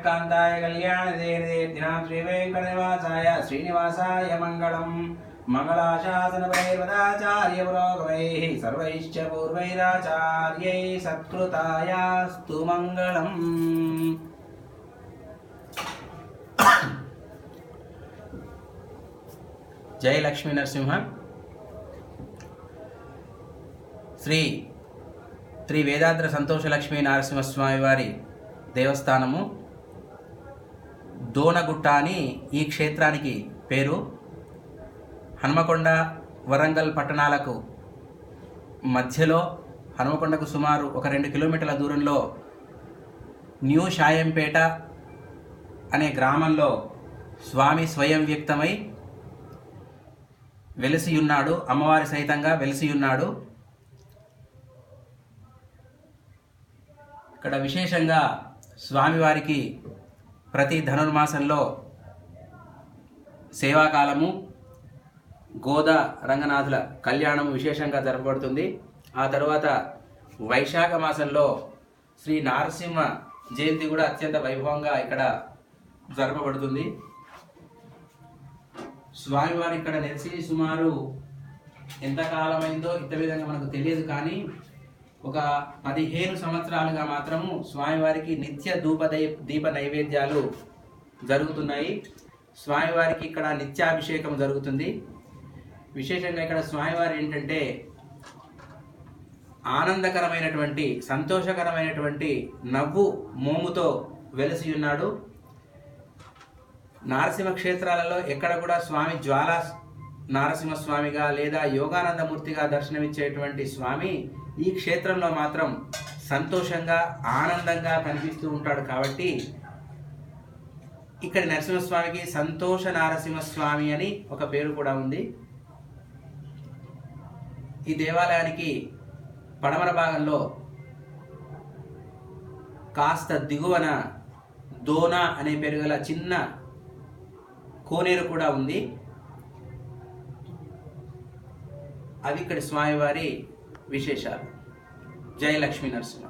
कांताय कल्याणदेर्दिनां श्रीवेङ्कटनिवासाय श्रीनिवासाय मङ्गलम् मंगलाशासनवैर्वदाचार्य पुरोगमैः सर्वैश्च पूर्वैराचार्यैः सत्कृतायास्तु मङ्गलम्। जय लक्ष्मी नरसिंह। శ్రీ వేదాద్రి సంతోష లక్ష్మీ నరసింహస్వామి వారి దేవస్థానము దోనగుట్ట అని ఈ క్షేత్రానికి పేరు. హనుమకొండ వరంగల్ పట్టణాలకు మధ్యలో హనుమకొండకు సుమారు 1-2 కిలోమీటర్ల దూరంలో న్యూ షాయంపేట అనే గ్రామంలో స్వామి స్వయం వ్యక్తమై వెలిసియున్నాడు. అమ్మవారి సహితంగా వెలిసియున్నాడు. ఇక్కడ విశేషంగా స్వామివారికి ప్రతి ధనుర్మాసంలో సేవాకాలము గోదా రంగనాథుల కళ్యాణము విశేషంగా జరపబడుతుంది. ఆ తర్వాత వైశాఖ మాసంలో శ్రీ నారసింహ జయంతి కూడా అత్యంత వైభవంగా ఇక్కడ జరపబడుతుంది. స్వామివారి ఇక్కడ నెలిసి సుమారు ఎంతకాలమైందో ఇంత విధంగా మనకు తెలియదు, కానీ ఒక 15 సంవత్సరాలుగా మాత్రము స్వామివారికి నిత్య దీప నైవేద్యాలు జరుగుతున్నాయి. స్వామివారికి ఇక్కడ నిత్యాభిషేకం జరుగుతుంది. విశేషంగా ఇక్కడ స్వామివారి ఏంటంటే ఆనందకరమైనటువంటి సంతోషకరమైనటువంటి నవ్వు మోముతో వెలిసి ఉన్నాడు. నారసింహ క్షేత్రాలలో ఎక్కడ కూడా స్వామి జ్వాలా నారసింహస్వామిగా లేదా యోగానందమూర్తిగా దర్శనమిచ్చేటువంటి స్వామి ఈ క్షేత్రంలో మాత్రం సంతోషంగా ఆనందంగా కనిపిస్తూ ఉంటాడు. కాబట్టి ఇక్కడ నరసింహస్వామికి సంతోష నారసింహస్వామి అని ఒక పేరు కూడా ఉంది. ఈ దేవాలయానికి పడమర భాగంలో కాస్త దిగువన దోన అనే పేరు గల చిన్న కోనేరు కూడా ఉంది. అవి ఇక్కడ స్వామివారి విశేషాలు. జై లక్ష్మీ నరసింహ.